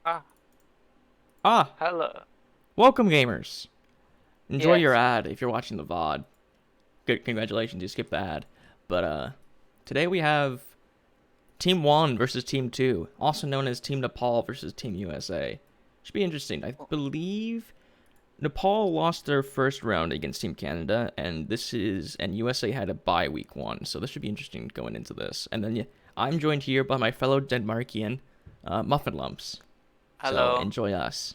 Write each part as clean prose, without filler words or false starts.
Ah, Ah, hello. welcome gamers. Enjoy your Yes, ad if you're watching the VOD. Good, congratulations, you skipped the ad. But today we have Team 1 versus Team 2, also known as Team Nepal versus Team USA. Should be interesting. I believe Nepal lost their first round against Team Canada, and USA had a bye week 1, so this should be interesting going into this. And then I'm joined here by my fellow Denmarkian, MuffinLumps. So hello. enjoy us.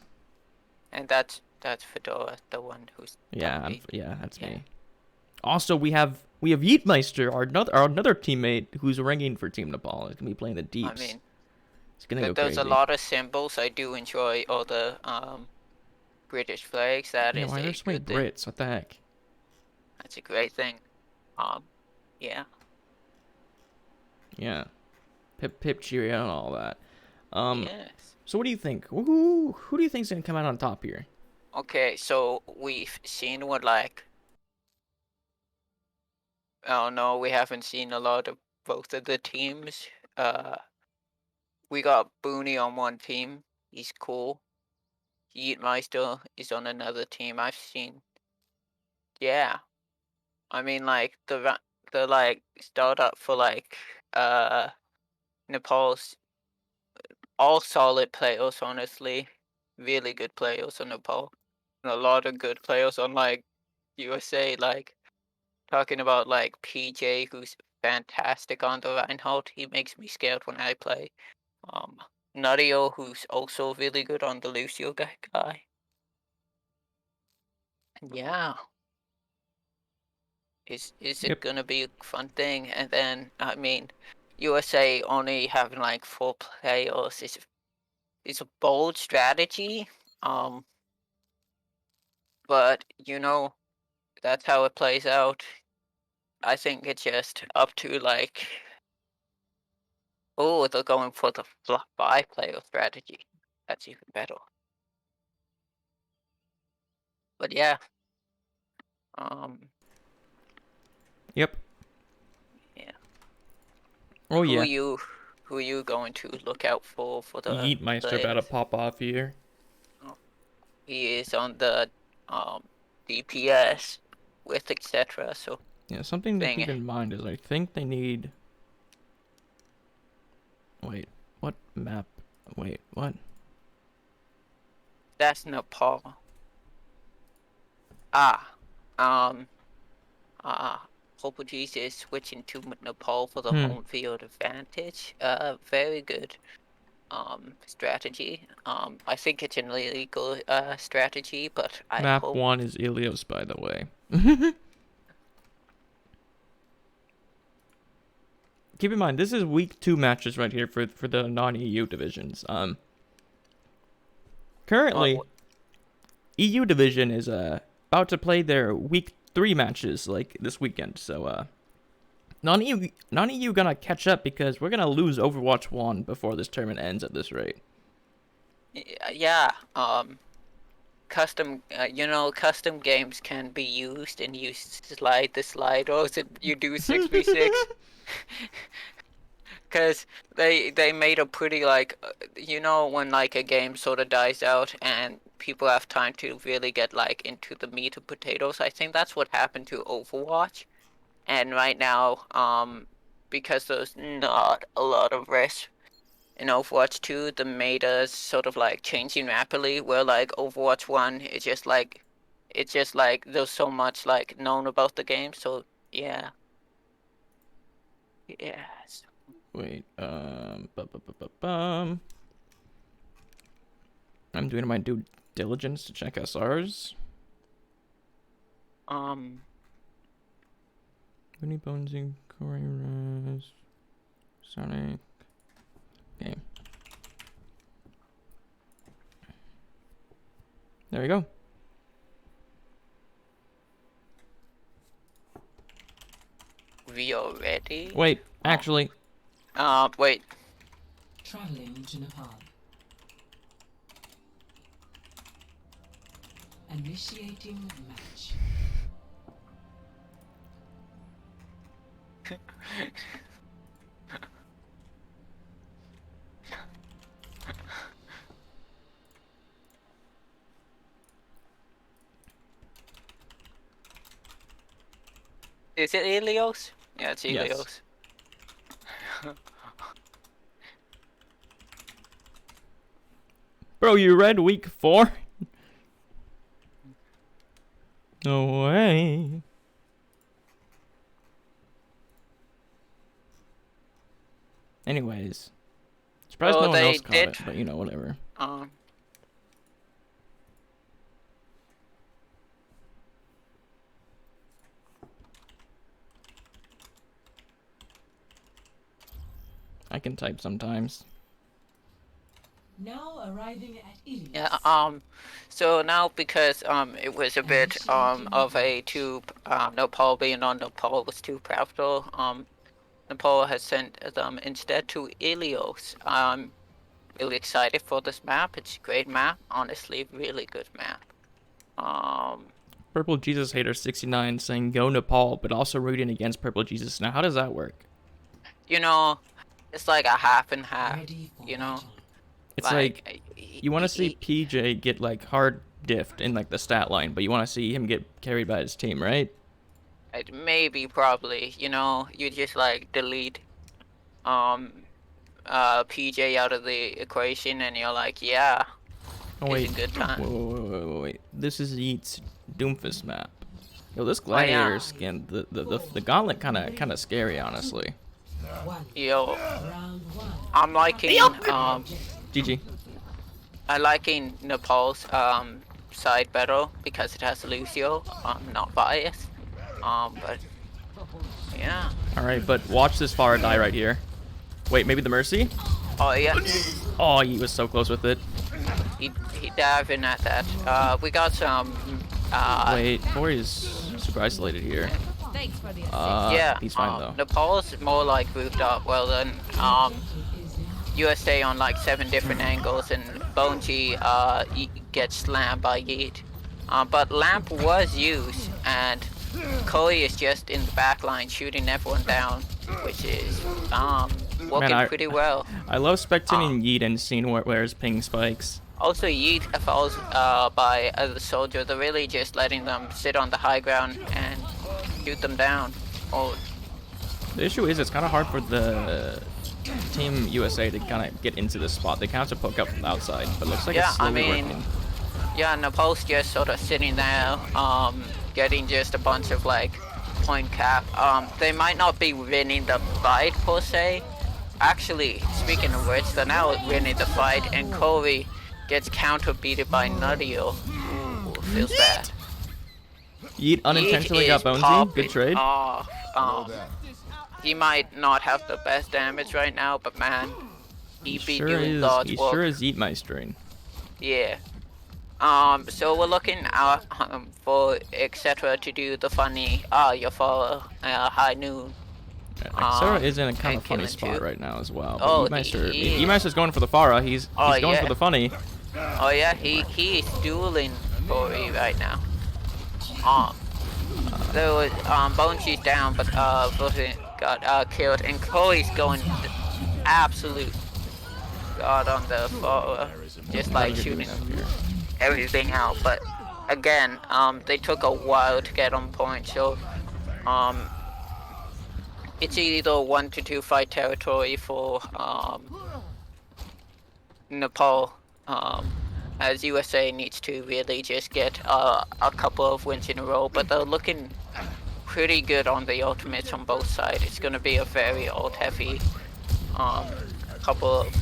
And that's Fedora, the one who's talking. Yeah, that's Yeah, me. Also, we have Yeetmeister, our another teammate who's ringing for Team Nepal. He's gonna be playing the I deeps. mean, It's gonna go there's a crazy. lot of symbols. I do enjoy all the British flags. That Yeah, is why a there's so many good thing. Brits? What the heck? That's a great thing. Um, yeah. Yeah, Pip Cheerio and all that. Um, Yes. so what do you think? Who do you think's gonna come out on top here? Okay, so we've seen what like oh no, we haven't seen a lot of both of the teams. Uh, we got Booney on one team. He's cool. Yeetmeister is on another team. I've seen. Yeah, I mean, like the like startup for like uh Nepal's all solid players, honestly, really good players on Nepal, and a lot of good players on like USA. Like talking about like PJ, who's fantastic on the Reinhardt. He makes me scared when I play. Um, Nadio, who's also really good on the Lucio guy. Yeah, is it Yep. gonna be a fun thing? And then I mean, USA only having like 4 players is a bold strategy. Um, but that's how it plays out. I think it's just up to like, oh, they're going for the 5 player strategy. That's even better. But yeah, um, Yep. yeah. Oh Who yeah. you who you going to look out for the Yeetmeister about to players? pop off here. Oh, he is on the DPS with etc. So Yeah, something to thing keep in mind is I think they need. Wait, what map? Wait, what? that's Nepal. Ah, um, Portuguese is switching to Nepal for the Hmm. home field advantage. Very good strategy. I think it's an illegal strategy, but I Map hope. 1 is Ilios, by the way. Keep in mind, this is week 2 matches right here for the non-EU divisions. Currently, EU division is about to play their week 3 matches like this weekend. So non-EU gonna catch up because we're gonna lose Overwatch 1 before this tournament ends at this rate. Yeah. Custom games can be used, and you slide the sliders and you do 6v6. Because they made a pretty like when like a game sort of dies out and people have time to really get like into the meat of potatoes. I think that's what happened to Overwatch. And right now, because there's not a lot of rest in Overwatch 2, the meta is sort of like changing rapidly. Where like Overwatch 1, it's just like there's so much like known about the game. So yeah, yes. Wait, I'm doing my due diligence to check SRs. Um, Winnie Bonesing, Corey Raz, Sonic. Okay, there we go. we are ready. Wait, Oh, actually, wait. Traveling to Nepal. Initiating match. Is it Helios? Yeah, it's Yes. Helios. Bro, you read week 4? No way. Anyways. Surprised Oh, no one they else caught did. it, but you know, whatever. I can type sometimes. Now arriving at Ilios. Yeah, so now because it was a bit of a too Nepal being on Nepal was too profitable, Nepal has sent them instead to Ilios. I'm really excited for this map. It's a great map, honestly, really good map. Purple Jesus Hater 69 saying go Nepal, but also rooting against Purple Jesus. Now, how does that work? You know, it's like a half and half. Ready for You know, battle. It's like you want to see PJ get like hard diffed in like the stat line, but you want to see him get carried by his team, right? maybe probably. You know, you just like delete PJ out of the equation, and you're like, yeah, Oh it's wait, a good time. wait. This is Yeet's Doomfist map. Yo, this Oh, gladiator yeah. skin, the gauntlet kind of scary, honestly. Yo, Round one. I'm liking GG. I liking Nepal's side better because it has Lucio. I'm not biased. But yeah. All right, but watch this Pharah die right here. Wait, maybe the Mercy? Oh yeah. Oh, he was so close with it. He dived in at that. We got some. Wait, Tori is super isolated here. Thanks for the Yeah. He's fine though. Nepal's more like grouped up well than USA on like 7 different angles, and Bonji gets slammed by Yeet. But Lamp was used, and Koi is just in the back line shooting everyone down, which is working pretty well. I love spectating Yeet and seeing where his ping spikes. Also, Yeet falls by the soldier. They're really just letting them sit on the high ground and shoot them down. Oh, The issue is it's kind of hard for the Team USA to kind of get into this spot. They kind of have to poke up from the outside, but it looks like it's slowly working. Yeah, Nepal's just sort of sitting there, getting just a bunch of like point cap. They might not be winning the fight per se. Actually, speaking of which, they're now winning the fight, and Kobe gets counter beaten by Nadio. Ooh, feels bad. Yeet unintentionally got Bonesy. Popping Good trade. off. He might not have the best damage right now, but man, he beat you in God's He work. sure is Yeet Meistering. Yeah. So we're looking out for etc. to do the funny your follow high noon. Sarah is in a kind of funny killing spot too. right now as well. Oh, Yeetmeister's going for the Pharah. He's going yeah. for the funny. Oh yeah, he is dueling Corey right now. There was Boneshy's down, but Vulcan got killed, and Corey's going absolute god on the Pharah, just like shooting everything out. But again, they took a while to get on point, so it's either 1 to 2 fight territory for Nepal, as USA needs to really just get a couple of wins in a row, but they're looking pretty good on the ultimates on both sides. It's going to be a very ult heavy couple of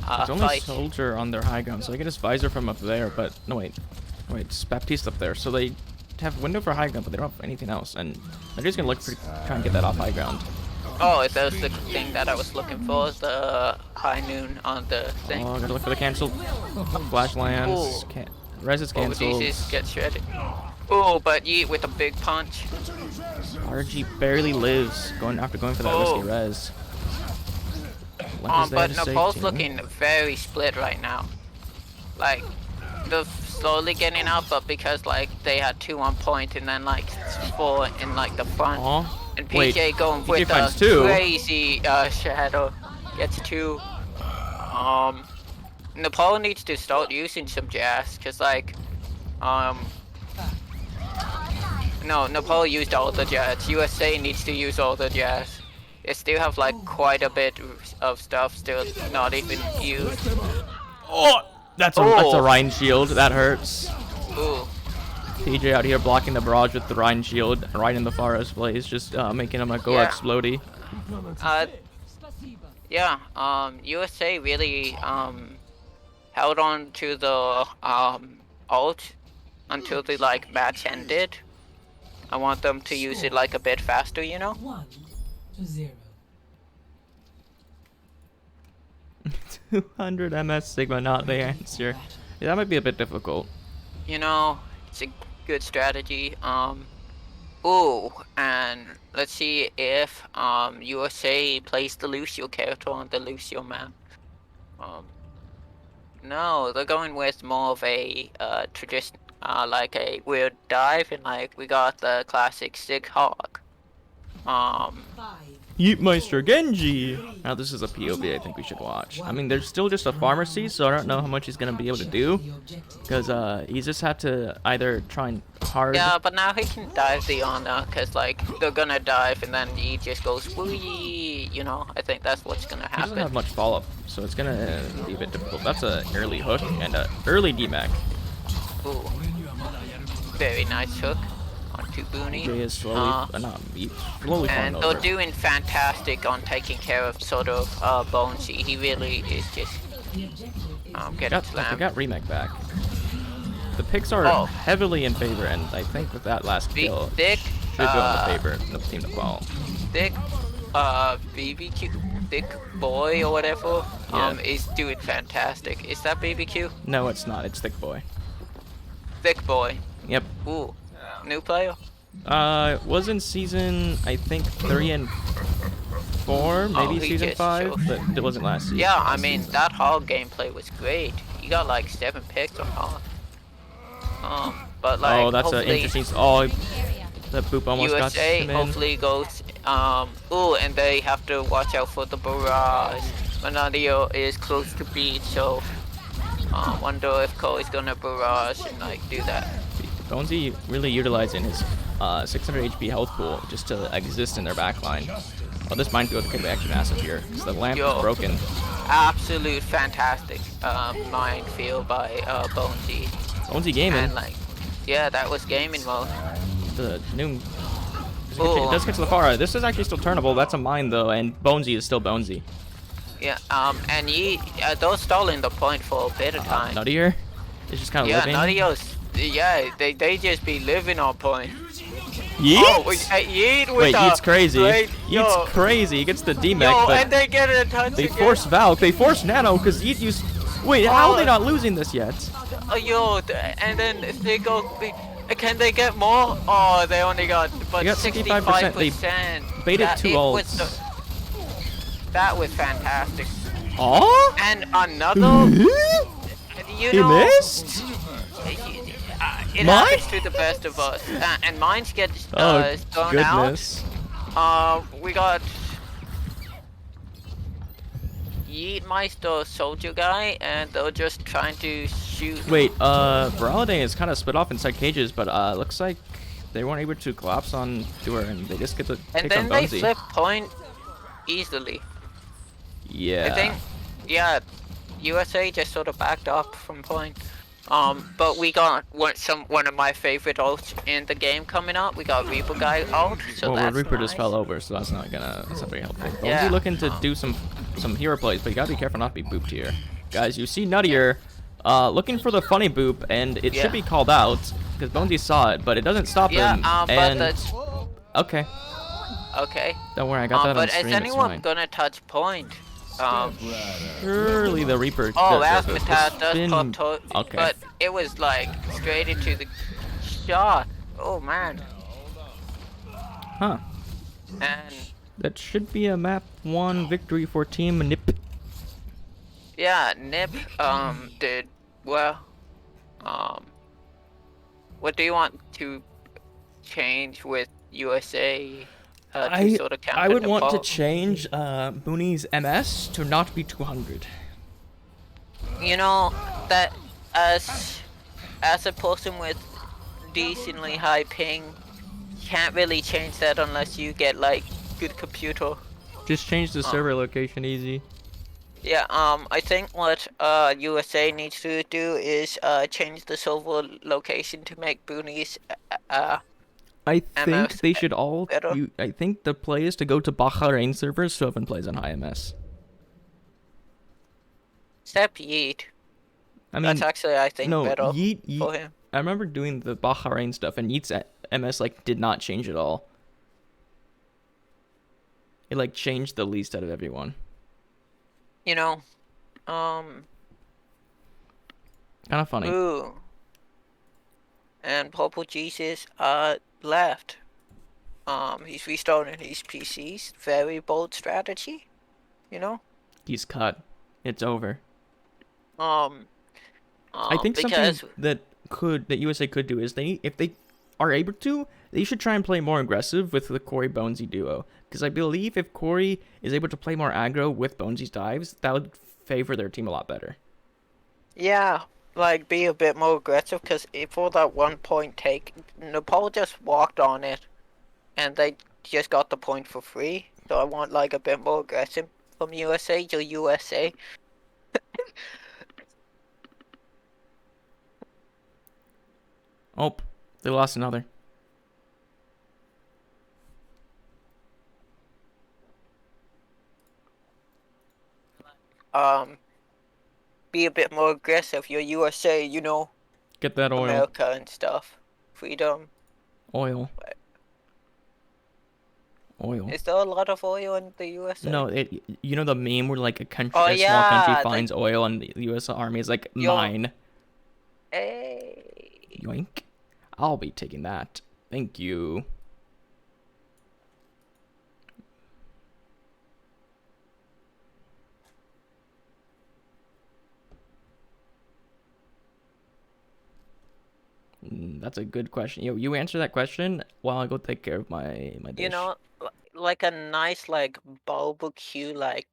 There's only fights. Soldier on their high ground, so I get his visor from up there, but no wait, it's Baptiste up there, so they have window for high ground, but they don't have anything else, and they're just gonna try and get that off high ground. Oh, that was the thing that I was looking for, the high noon on the thing. Oh, gotta look for the cancel. Flash lands. Res is canceled. Jesus gets shredded. Oh, but Yeet with a big punch. RG barely lives after going for that risky res. But Nepal's looking very split right now. Like, they're slowly getting up, but because like they had 2 on point and then like 4 in like the front. And PJ going with a crazy shadow. Gets 2. Nepal needs to start using some jazz, cause like No, Nepal used all the jets. USA needs to use all the jets. They still have like quite a bit of stuff still not even used. Oh, that's a Oh. Rhine shield. That hurts. Ooh. PJ out here blocking the barrage with the Rhine shield, right in the Forest Blaze, just making him a go Yeah. explodey. Yeah. USA really held on to the ult until the like match ended. I want them to use it like a bit faster, you know? 1-0. 200 MS Sigma, not the answer. Yeah, that might be a bit difficult. You know, it's a good strategy. Ooh, and let's see if USA plays the Lucio character on the Lucio map. No, they're going with more of a tradition, like a weird dive, and like we got the classic Sig Hawk. 5. Yeetmeister Genji! Now this is a POV I think we should watch. I mean, there's still just a pharmacy, so I don't know how much he's going to be able to do. Because he just had to either try and hard... Yeah, but now he can dive the Ana, because like, they're gonna dive and then he just goes wee, you know? I think that's what's gonna He doesn't happen. have much follow-up, so it's going to be a bit difficult. That's an early hook and an early DMAC. Ooh. Very nice hook onto Booney. He is slowly, slowly falling And over. they're doing fantastic on taking care of sort of Bonesy. He really is just getting They slammed. got remake back. The picks are heavily in favor, and I think with that last kill, Thick, should go in the favor of the team to fall. Thick, BBQ, Thick Boy or whatever, Yeah. is doing fantastic. Is that BBQ? No, it's not. It's Thick Boy. Thick Boy. Yep. Ooh, new player. Was in season, I think, 3 and 4, maybe he season just 5, showed. but it wasn't last season. Yeah, I mean, that Hog gameplay was great. He got like 7 picks on Hog. But like, Oh, that's an hopefully interesting... Oh, the boop almost got USA him in. hopefully goes, ooh, and they have to watch out for the barrage. Manadio is close to beat, so, wonder if Cole is gonna barrage and like do that. Bonesy really utilizing his 600 HP health pool just to exist in their backline. Oh, this minefield could be actually massive here, because the lamp is broken. Absolute fantastic minefield by Bonesy. Bonesy gaming. And like, yeah, that was gaming mode. The new... It does get to the far. This is actually still turnable. That's a mine, though, and Bonesy is still Bonesy. Yeah, and they're stalling the point for a bit of time. Nuttier is just kind of living. Nuttios, yeah, they just be living on point. Yeet? Oh, Yeet with Wait, Yeet's crazy. great, Yeet's crazy. He gets the DMAC, yo, but and they get a touch they again. force Valk. They force Nano, because Yeet used... Wait, how are they not losing this yet? And then they go... Can they get more? Oh, they only got... But They got 65%. They baited 2 ults. That was fantastic. Oh? And another... you He know... missed? It Mine? happens to the best of us. And mines get Oh, thrown goodness. out. We got... Yeetmeister soldier guy, and they're just trying to shoot. Wait, Viralidane is kind of split off inside cages, but looks like they weren't able to collapse on Doer, and they just get the And take on then they Bonesy. flip point easily. Yeah. I think, yeah, USA just sort of backed up from point. But we got one of my favorite ults in the game coming up. We got Reaper guy ult, so Well, that's Reaper nice. just fell over, so that's not very helpful. Bonesy Yeah. looking to do some hero plays, but you gotta be careful not to be booped here. Guys, you see Nuttier looking for the funny boop, and it should be called out, because Bonesy saw it, but it doesn't stop him. But And that's... okay, Okay. don't worry, I got that on But stream. is It's anyone fine. gonna touch point? Surely the Reaper. Oh, the Razzmatazz does spin- pop Okay. but it was like straight into the shot. Oh man. Huh. And That should be a map 1 victory for Team Nip. yeah, Nip did well. What do you want to change with USA to sort of counter I would want to Nepal? change Booney's MS to not be 200. You know that as a person with decently high ping, can't really change that unless you get like good computer. Just change the server location easy. Yeah, I think what USA needs to do is change the server location to make boonies I think MS they should all. better. I think the play is to go to Bahrain servers so everyone plays on high MS. Except Yeet. I That's mean, actually I think no, better Yeet. for him. I remember doing the Bahrain stuff, and Yeet's MS like did not change at all. It like changed the least out of everyone. You know, Kind of funny. ooh, and Purple Jesus left. He's restarting his PCs. Very bold strategy. You know. He's cut. It's over. Um, I think something because that USA could do is if they are able to, they should try and play more aggressive with the Corey Bonesy duo. Because I believe if Corey is able to play more aggro with Bonesy's dives, that would favor their team a lot better. yeah, like be a bit more aggressive. Because for that 1 point take, Nepal just walked on it, and they just got the point for free. So I want like a bit more aggressive from USA to USA. Oh, they lost another. Be a bit more aggressive. You're USA, you know, Get that oil. America and stuff. Freedom. Oil. Oil. Is there a lot of oil in the USA? No, you know the meme where like Oh a small country yeah, finds oil and the U.S. Army is like Yo. mine. Hey. Yoink. I'll be taking that. Thank you. That's a good question. You answer that question while I go take care of my dish. You know, like a nice like barbecue like.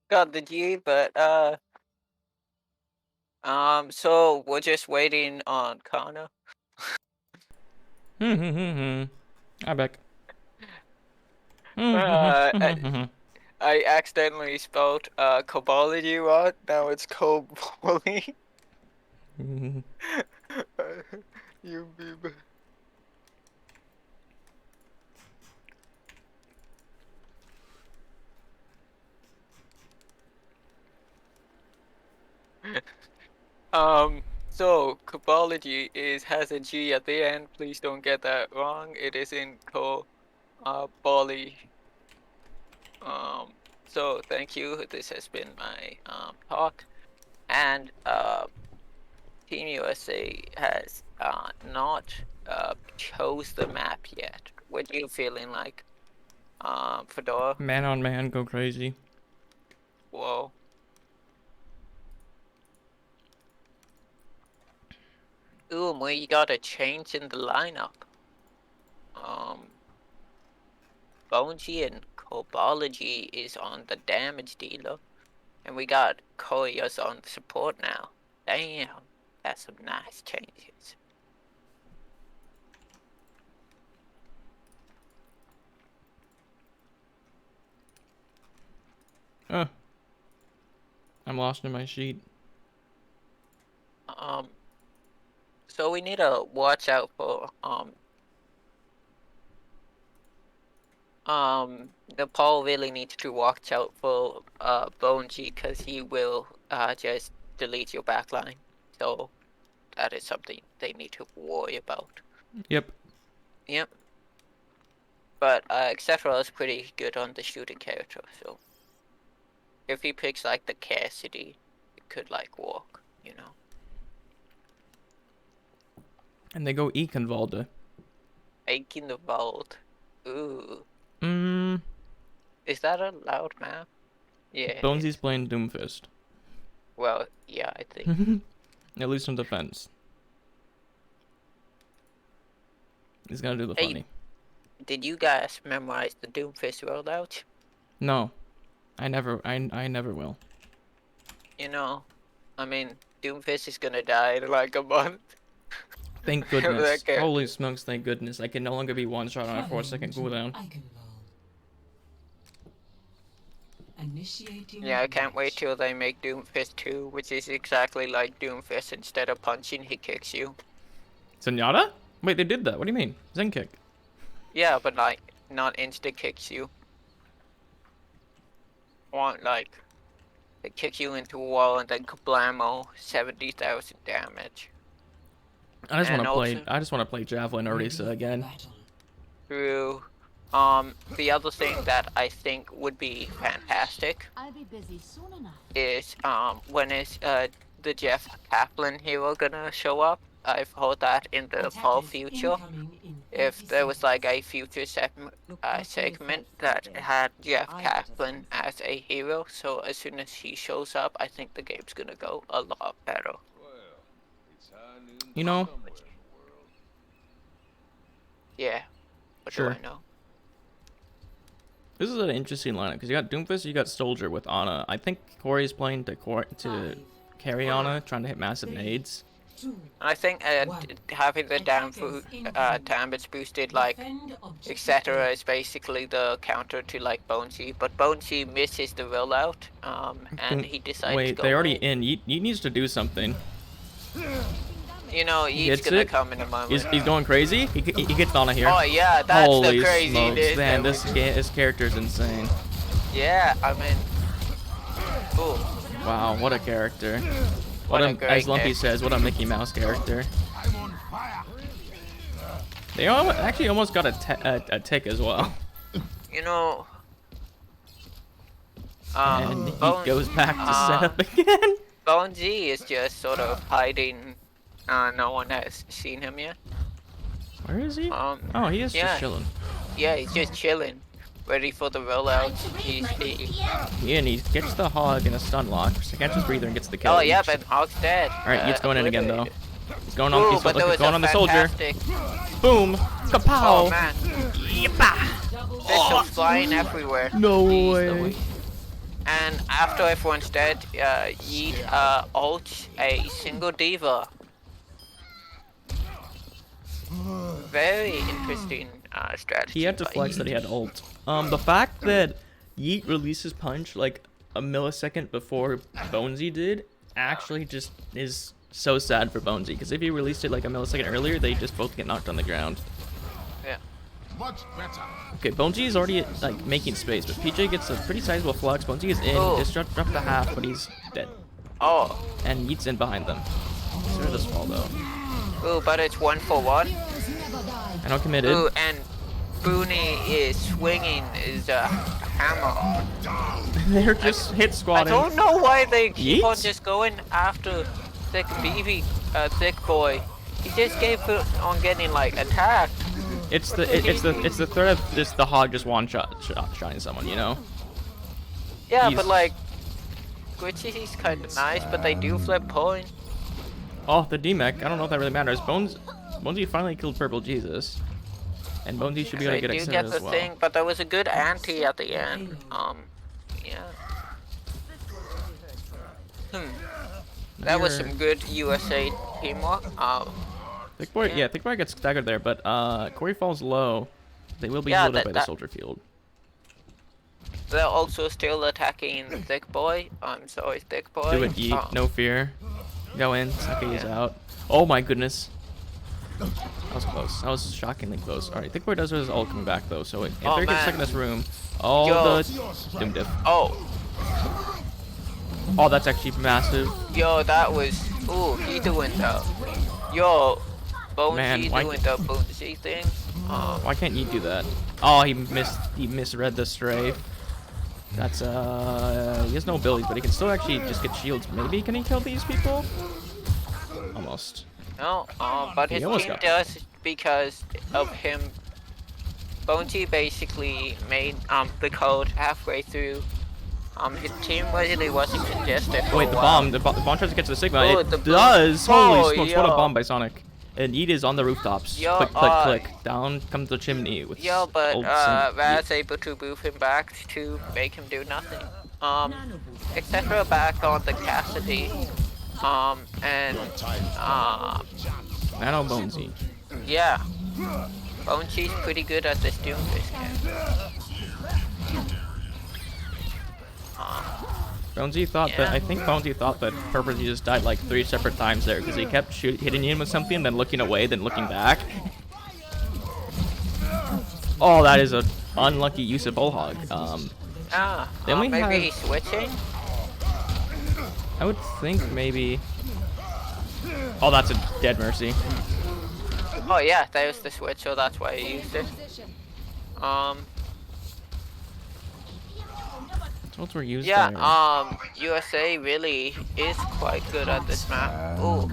Got the G, but so we're just waiting on Kana. I back. I accidentally spelled Cobology wrong. Now it's Coboli. You be. So Cobology has a G at the end. Please don't get that wrong. It is in Bali. So thank you. This has been my talk, and Team USA has not chose the map yet. What are you feeling like, Fedora? Man on man, go crazy. Whoa. Ooh, we got a change in the lineup. Bonesy and Cobology is on the damage dealer, and we got Koya's on the support now. Damn, that's some nice changes. I'm lost in my sheet. So we need to watch out for Nepal really needs to watch out for Bonji because he will just delete your backline. So that is something they need to worry about. Yep. Yep. But Xephra is pretty good on the shooting character, so if he picks like the Cassidy, it could like work, you know. And they go Ekenvalde. Aiken the Vault. Ooh. Mm. Is that a loud map? Yeah. Bonesy's playing Doomfist. Well, yeah, I think. At least in defense. He's gonna do the funny. Did you guys memorize the Doomfist loadout? No. I never will. You know, I mean, Doomfist is gonna die in like a month. Thank goodness. Holy smokes, thank goodness. I can no longer be one shot on a 4-second cooldown. Yeah, I can't wait till they make Doomfist 2, which is exactly like Doomfist. Instead of punching, he kicks you. Zenyatta? Wait, they did that. What do you mean? Zen kick. Yeah, but like, not insta kicks you. Want like, they kick you into a wall and then kablamo, 70,000 damage. I just want to play Javelin Orisa again. True. The other thing that I think would be fantastic is when is the Jeff Kaplan hero gonna show up? I've heard that in the fall future. If there was like a future segment that had Jeff Kaplan as a hero, so as soon as he shows up, I think the game's gonna go a lot better. You know? Yeah. What sure. do I know? This is an interesting lineup because you got Doomfist, you got Soldier with Ana. I think Corey's playing to carry Ana, trying to hit massive nades. I think having the damage boosted, like, etc. is basically the counter to, like, Bonesy. But Bonesy misses the rollout, and he decides to go they're already in. Yeet needs to do something. You know, Yeet's gonna come in a moment. He's going crazy? He gets Ana here. Oh, yeah, that's Holy the crazy smokes, man, this character's insane. Yeah, I mean... Ooh. Wow, what a character. As Lumpy says, what a Mickey Mouse character. They actually almost got a tick as well. You know... and he goes back to setup again. Bonesy is just sort of hiding. No one has seen him yet. Where is he? Oh, he is just chilling. Yeah, he's just chilling. Ready for the rollout. Yeah, and he gets the hog in a stun lock. So he catches breather and gets the kill. Oh yeah, but Hog's dead. Alright, he's going in again though. He's going on. He's going on the soldier. Fantastic... Boom! Kapow! Oh man! Yippa! Pistols flying everywhere. No way! And after everyone's dead, Yeet ults a single diva. Very interesting strategy. He had to flex that he had ult. The fact that Yeet releases punch like a millisecond before Bonesy did actually just is so sad for Bonesy, because if he released it like a millisecond earlier, they just both get knocked on the ground. Yeah. Much better. Okay, Bonesy is already like making space, but PJ gets a pretty sizable flux. Bonesy is in, just dropped to half, but he's dead. Oh. And Yeet's in behind them. So they're just fall though. Ooh, but it's 1-for-1. I know committed. Ooh, and Booney is swinging his hammer. They're just hit squatting. I don't know why they keep on just going after Thick Boy. He just gave up on getting like attacked. It's the threat of just the hog just shotting someone, you know? Yeah, but like Glitchy's kind of nice, but they do flip point. Oh, the D-Mech. I don't know if that really matters. Bonesy finally killed Purple Jesus. And Bonesy should be able to get extended as well. Thing, but there was a good anti at the end. Yeah. That was some good USA teamwork. Thick Boy, yeah, Thick Boy gets staggered there, but Corey falls low. They will be healed up by the soldier field. They're also still attacking Thick Boy. I'm sorry, Thick Boy. Do it, Yeet. No fear. Go in. Saki's out. Oh my goodness. That was close. That was shockingly close. Alright, Thick Boy does his ult coming back though, so if Oh, they're getting stuck man. in this room, all Yo. the Doom Diff. Oh, Oh, that's actually massive. yo, that was. Ooh, he doing the. Yo, Man, Bonesy why doing the Bonesy thing. Why can't you do that? Oh, he misread the strafe. That's he has no abilities, but he can still actually just get shields. Maybe can he kill these people? Almost. No, but He his almost team got- does because of him. Bonesy basically made the code halfway through. His team really wasn't congested for Wait, a the while. bomb tries to get to the Sigma. Oh, It the boom. does. Oh, Holy smokes! What a yo. bomb by Sonic. And Eat is on the rooftops. Yo, Click, click, click. Down comes the chimney with Yo, but old Saint Raz able to move him back to make him do nothing. Etc. back on the Cassidy. And Nano Bonesy. yeah. Bonesy's pretty good at this Doomfist game. Bonesy thought that I think Bonesy thought that purposely just died like 3 separate times there because he kept hitting him with something, then looking away, then looking back. Oh, that is a unlucky use of Bullhog. Then we maybe have- he's switching. I would think maybe. Oh, that's a dead Mercy. Oh yeah, there's the switch, so that's why he used it. What were used Yeah, there? USA really is quite good at this map. Ooh.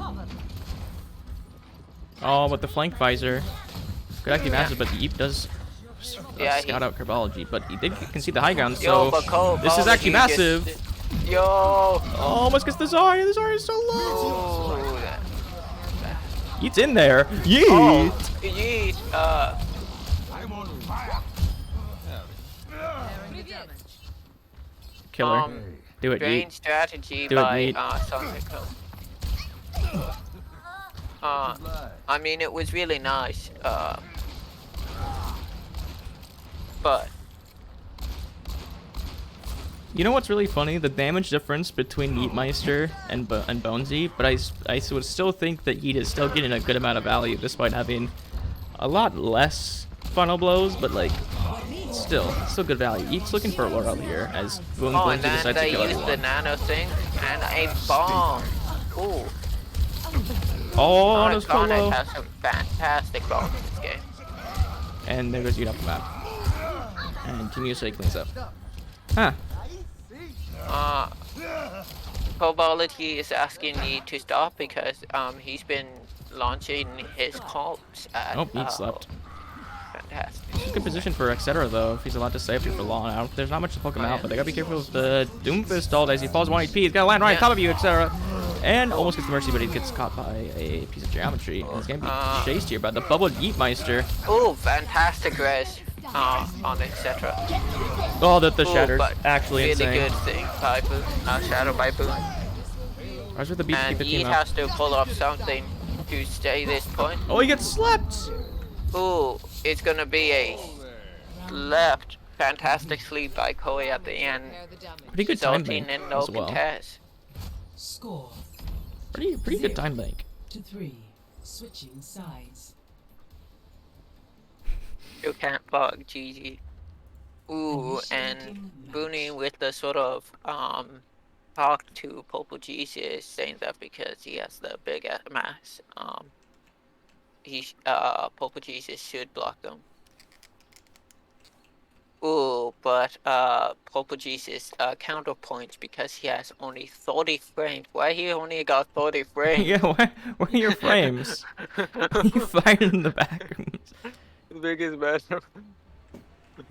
Oh, but the flank visor could actually massive, but the Eep does Yeah, scout out Herbology, but he did concede the high ground, Yo, so but Cole, this is actually massive. Yo. Oh, almost gets the Zarya. The Zarya is so low. Ooh. Eat's in there. Yeet. Oh, yeet. Killer. Do it, Drain Yeet. strategy Do it, by Yeet. Sonic. I mean, it was really nice. But You know what's really funny? The damage difference between Yeetmeister and Bonesy, but I would still think that Yeet is still getting a good amount of value despite having a lot less funnel blows, but like still good value. Yeet's looking for a lure out here as and Bonesy then decides to they kill used the everyone. nano thing and a bomb. Ooh. Oh, those Sonic Colo. has some fantastic bombs in this game. And there goes Yeet off the map. And Team USA cleans up. Huh. Herbology is asking me to stop because he's been launching his calls at Oh, Yeet slept. fantastic. Good position for Etc. though, if he's allowed to stay up here for long. There's not much to poke him out, but they gotta be careful with the Doomfist ult as he falls 1 HP. He's gotta land right on top of you, Etc. And almost gets the Mercy, but he gets caught by a piece of geometry. And he's gonna be chased here by the bubbled Yeetmeister. Ooh, fantastic res on Etc. Oh, the Ooh, Shatter's but actually really insane. good thing by Boon, Shadow by Boon. Rise with the beat to keep And the he team up. has to pull off something to stay this point. Oh, he gets slept! Ooh, it's gonna be a left fantastic sleep by Koi at the end, Pretty good time resulting bank in no as well. contest. Score Pretty good time bank. to 3. Switching sides. You can't bug, GG. Ooh, and Booney with the sort of talk to Popo Jesus saying that because he has the big mass, Popo Jesus should block them. Ooh, but Popo Jesus counterpoints because he has only 30 frames. Why he only got 30 frames? Yeah, where are your frames? You fired in the back. Biggest matter.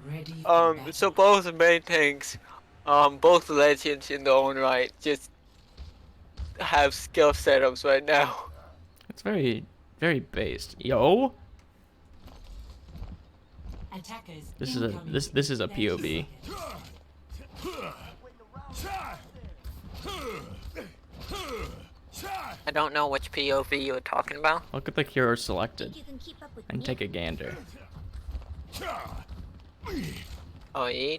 Ready for battle. So both main tanks, both legends in their own right, just have skill setups right now. It's very based. Yo, Attackers this is a incoming this is a in 30 POV. seconds. I don't know which POV you're talking about. Look at the cure selected and take a gander. Oh, yeah.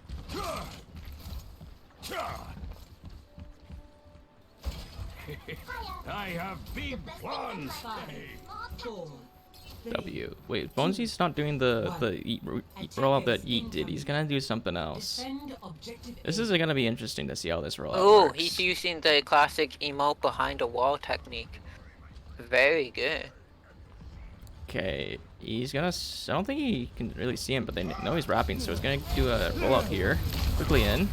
I have big plans. 5, 4, W. Wait, Bonesy's not doing the rollout that Yeet did. He's gonna do something else. Defend objective This is gonna be interesting to see how this rollout Oh, works. he's using the classic emote behind a wall technique. Very good. Okay, he's gonna. I don't think he can really see him, but they know he's rapping, so he's gonna do a rollout here. Quickly in.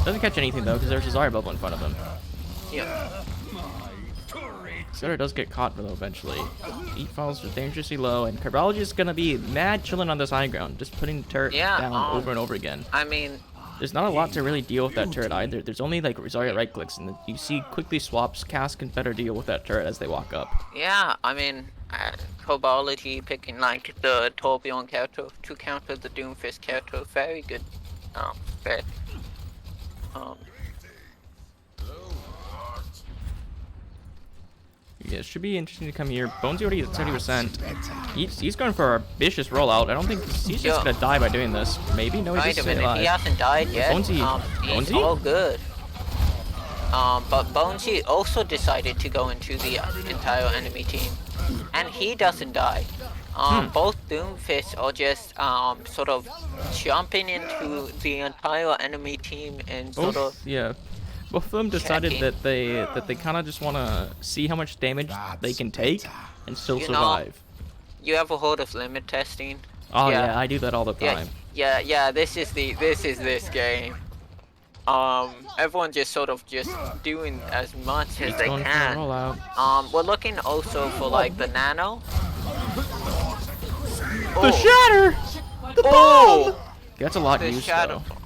Doesn't catch anything though, because there's a Zarya bubble in front of him. Yeah. Setter does get caught though eventually. Yeet falls dangerously low, and Carvalho is gonna be mad chilling on this high ground, just putting the turret down over and over again. I mean, There's not a lot to really deal with that turret either. There's only like Zarya right clicks, and you see quickly swaps. Cass can better deal with that turret as they walk up. yeah, I mean, Cobology picking like the Tourbillon character to counter the Doomfist character. Very good. Bet. Yeah, it should be interesting to come here. Bonesy already at 70%. He's going for a vicious rollout. I don't think he's just gonna die by doing this. Maybe? No, he's Wait just a minute, alive. he hasn't died yet. Bonesy, He's Bonesy? all good. But Bonesy also decided to go into the entire enemy team, and he doesn't die. Both Doomfists are just sort of jumping into the entire enemy team and sort of Yeah. Both of them decided checking. that they kind of just want to see how much damage they can take and still You know, survive. You ever heard of limit testing? Oh yeah, I do that all the time. Yeah. This is this game. Everyone just sort of just doing as much as they Going for a can. rollout. We're looking also for like the nano. The shatter. Oh, That's a lot the used shadow. though.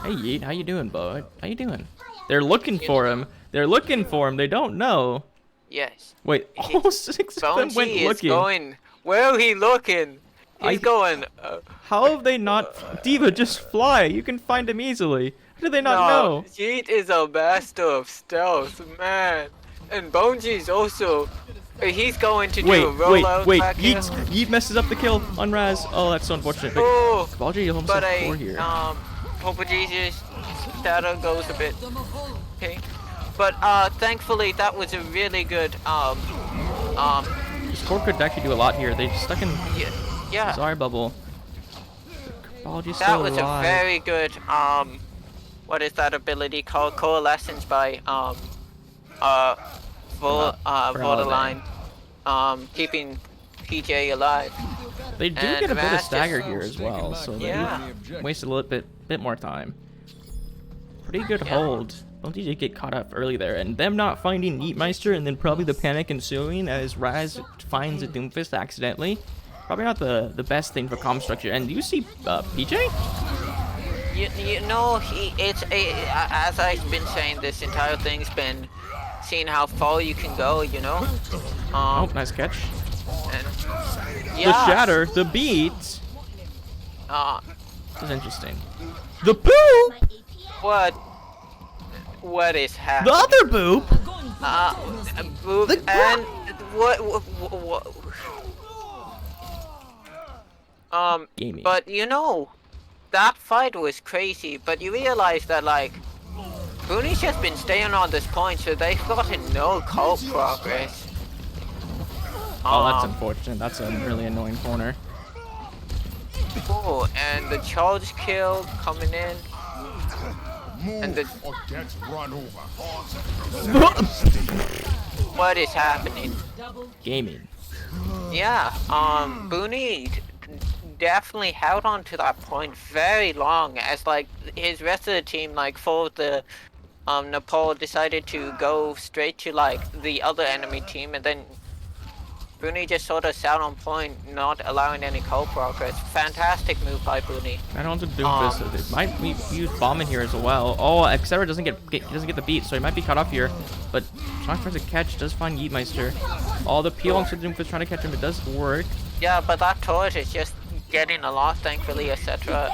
Hey Yeet, how you doing, bud? How you doing? They're looking for him. They're looking for him. They don't know. Yes. Wait, all 6 of them went Bonesy is looking. going. Where are he looking? He's going. How have they not? Diva, just fly. You can find him easily. How do they not No, know? Yeet is a master of stealth, man. And Bonesy's also. He's going to do a rollout Wait. back here. Yeet messes up the kill on Raz. Oh, that's so unfortunate. Oh, Balji almost but has 4 here. Hope Jesus shadow goes a bit. Okay. But thankfully that was a really good This core could actually do a lot here. They stuck in yeah. Zarya bubble. Balji's That still was alive. a very good what is that ability called? Coalescence by Borderline keeping PJ alive. They do and get a bit of Raz stagger just- here as well, so they Yeah. wasted a little bit more time. Pretty good hold. Balji did get caught up early there, and them not finding Yeetmeister, and then probably the panic ensuing as Raz finds a Doomfist accidentally. Probably not the best thing for comm structure. And do you see PJ? You know, as I've been saying, this entire thing's been seeing how far you can go, you know? Oh, nice catch. And, The yeah. shatter, the beat. This Uh, is interesting. The poop! what is The happening? other boop! Boop, The and what? Gaming. But you know, that fight was crazy, but you realize that, like, Booney's just been staying on this point, so they've gotten no cult progress. Oh, that's unfortunate. That's a really annoying corner. Oh, and the charge kill coming in. And the... or get run over. What is happening? Gaming. Yeah, Booney definitely held on to that point very long as, like, his rest of the team, like, for the Nepal decided to go straight to, like, the other enemy team, and then Booney just sort of sat on point, not allowing any cold progress. Fantastic move by Booney. I don't want to do this. It might be use bomb in here as well. Oh, Xera doesn't get the beat, so he might be cut off here. But trying for the catch does find Yeetmeister. All the peel on Doomfist trying to catch him. It does work. Yeah, but that turret is just getting a lot, thankfully, etc.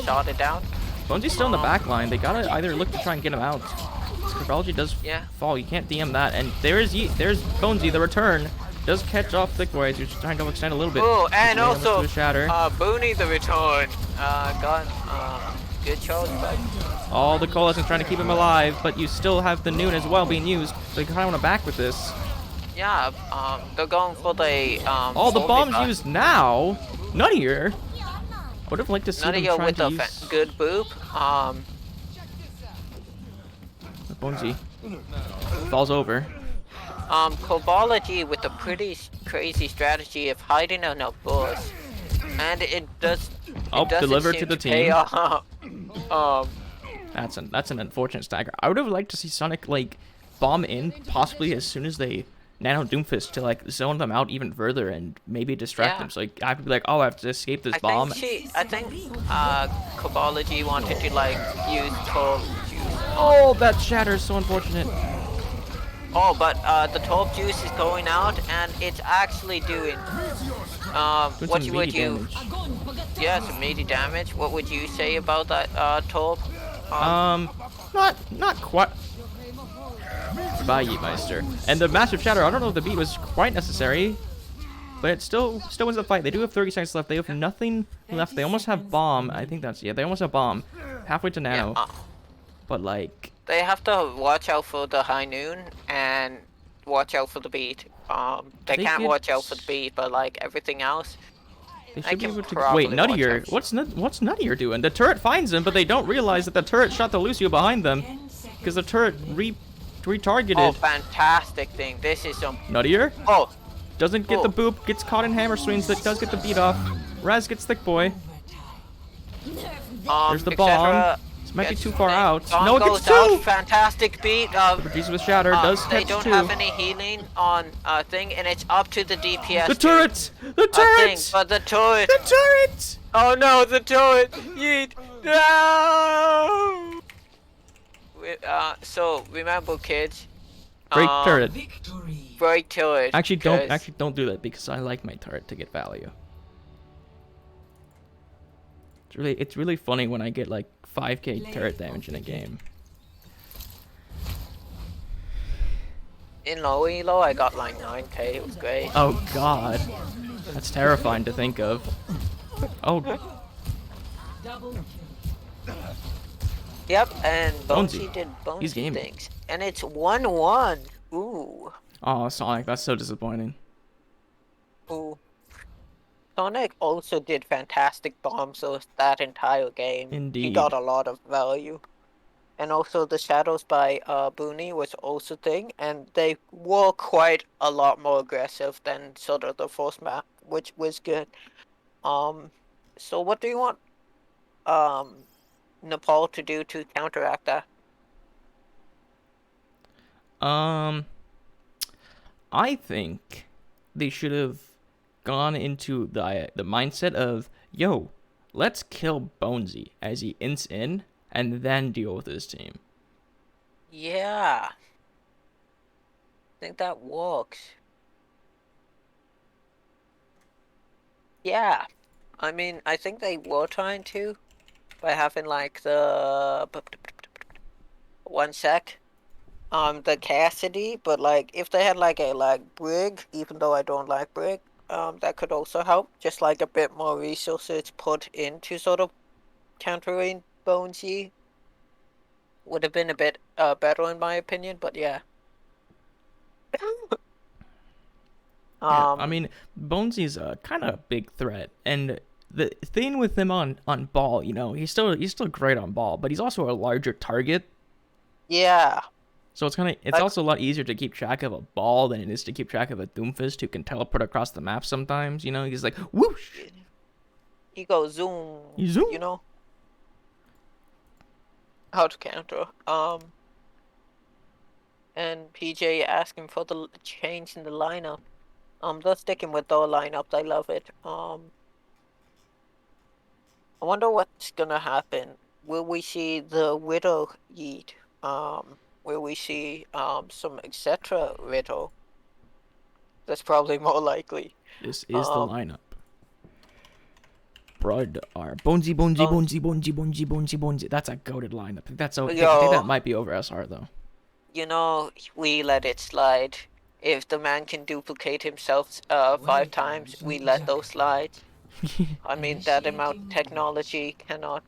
Shot it down. Bonesy's still in the back line. They gotta either look to try and get him out. Scribology does fall. You can't DM that. And there's Bonesy, the return. Does catch off Thick Boy as you're trying to extend a little bit. Oh, and also, shatter. Booney the return. Got good charge, but All the coalescence trying to keep him alive, but you still have the noon as well being used. So you kind of want to back with this. Yeah, they're going for the Oh, the bomb's 4v5. used now. Nuttier. I would have liked to see them Nadia trying with to a use good boop. Bonesy. Falls over. Cobology with a pretty crazy strategy of hiding in a bush, and it Oh, doesn't delivered to seem the to pay team. off. That's an unfortunate stagger. I would have liked to see Sonic like bomb in possibly as soon as they nano Doomfist to like zone them out even further and maybe distract Yeah. them. So like I could be like, oh, I have to escape this I bomb. think Cobology wanted to like use Torb juice. Oh, that shatter is so unfortunate. Oh, but the Torb juice is going out, and it's actually doing Doing what some would meaty you? damage. Yeah, some meaty damage. What would you say about that Torb? Not quite. Goodbye, Yeetmeister. And the massive shatter. I don't know if the beat was quite necessary, but it still wins the fight. They do have 30 seconds left. They have nothing left. They almost have bomb. I think that's They almost have bomb. Halfway to nano. Yeah, But like, they have to watch out for the high noon and watch out for the beat. They can't watch out for the beat, but like everything else, they I should be can able to. probably Wait, watch Nuttier. out. What's Nuttier doing? The turret finds him, but they don't realize that the turret shot the Lucio behind them 10 seconds. because the turret retargeted. Oh, fantastic thing! This is some. Nuttier Oh, doesn't get the boop. Gets caught in hammer swings. That does get the beat off. Raz gets thick boy. There's the bomb. This might be too far out. No, it gets two. Fantastic beat. Reduces with shatter. Does They catch don't two. have any healing on thing, and it's up to the DPS. The turret! The turret! But the turret. The turret! Oh no, the turret! Yeet! No! So remember, kids. Break turret. Victory. Break turret. Actually, don't do that because I like my turret to get value. It's really funny when I get like 5k turret damage in a game. In low elo, I got like 9k. It was great. Oh god, that's terrifying to think of. Oh, Double kill. Yep, and Bonesy. Bonesy did He's Bonesy gaming. things, and it's 1-1. Ooh, oh, Sonic, that's so disappointing. ooh. Sonic also did fantastic bombs that entire game. He Indeed. got a lot of value. And also the shadows by Booney was also thing, and they were quite a lot more aggressive than sort of the first map, which was good. So what do you want Nepal to do to counteract that? I think they should have gone into the mindset of, yo, let's kill Bonesy as he ints in, and then deal with his team. Yeah. I think that works. Yeah. I mean, I think they were trying to by having like the 1 sec. The Cassidy, but like if they had like a Brig, even though I don't like Brig, that could also help. Just like a bit more resources put into sort of countering Bonesy would have been a bit better in my opinion, but yeah. Yeah, I mean, Bonesy's a kind of big threat, and the thing with him on ball, you know, he's still great on ball, but he's also a larger target. Yeah. So it's also a lot easier to keep track of a ball than it is to keep track of a Doomfist who can teleport across the map sometimes. You know, he's like whoosh. He goes zoom. You zoom. You know how to counter. And PJ asking for the change in the lineup. They're sticking with their lineup. I love it. I wonder what's gonna happen. Will we see the Widow Yeet? Will we see some etc. Widow? That's probably more likely. This is the lineup. Broad are Bonesy. That's a goated lineup. I think that might be over SR though. You know, we let it slide. If the man can duplicate himself 5 times, we let those slide. I mean, that amount of technology cannot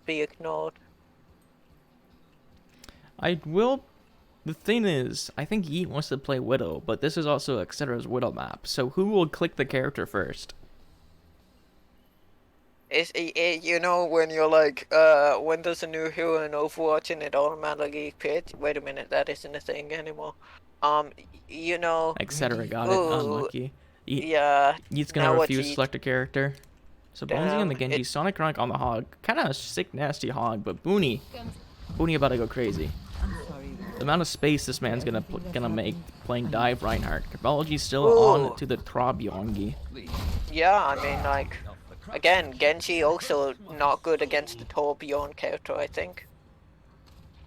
be ignored. I will The thing is, I think Yeet wants to play Widow, but this is also Etcetera's Widow map. So who will click the character first? You know when you're like, when there's a new hero in Overwatch and it automatically picks. Wait a minute, that isn't a thing anymore. You know. Etcetera got it. Ooh, Unlucky. yeah. Yeet's gonna Now refuse what's to Yeet? select a character. So Bonesy on the Damn, Genji, Sonic Rank on the Hog. Kind of sick, nasty Hog, but Booney about to go crazy. The amount of space this man's gonna make playing Dive Reinhardt. Herbology's still Ooh. on to the Throb Yongi. Yeah, I mean like, again, Genji also not good against the Torbjorn character, I think.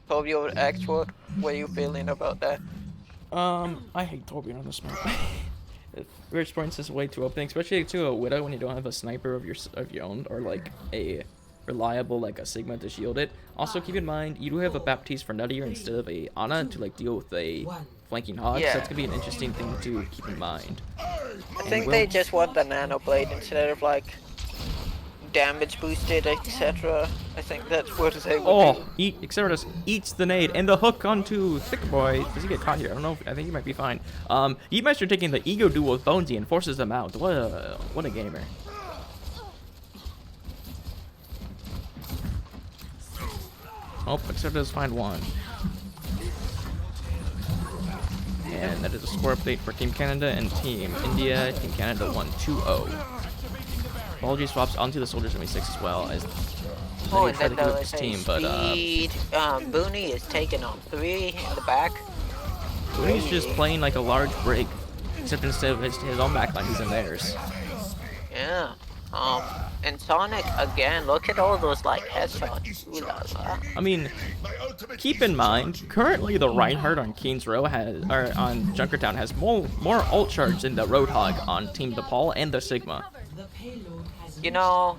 Torbjorn expert, what are you feeling about that? I hate Torbjorn on this map. Rich points is way too open, especially to a Widow when you don't have a sniper of your own, or like a reliable like a Sigma to shield it. Also keep in mind you do have a Baptiste for Nuttier instead of a Ana to like deal with a flanking Hog, Yeah. so that's gonna be an interesting thing to keep in mind. I think they just want the Nano Blade instead of like damage boosted, etc. I think that's what they would Oh, Etcetera just eats the nade and the hook onto Thick Boy. Does he get caught here? I don't know. I think he might be fine. Yeetmeister taking the ego duel with Bonesy and forces them out. What a gamer. Oh, Etcetera does find one. And that is a score update for Team Canada and Team India. Team Canada won 2-0. Apology swaps onto the Soldier 76 as well as Oh, they and try then to keep up there's this a team, but speed. Booney is taken on 3 in the back. He's just playing like a large break, except instead of his own backline, he's in theirs. Yeah. And Sonic again. Look at all those like headshots. Ooh la la. I mean, keep in mind, currently the Reinhardt on Keen's Row or on Junkertown has more ult charge than the Roadhog on Team DePaul and the Sigma. The payload has You know,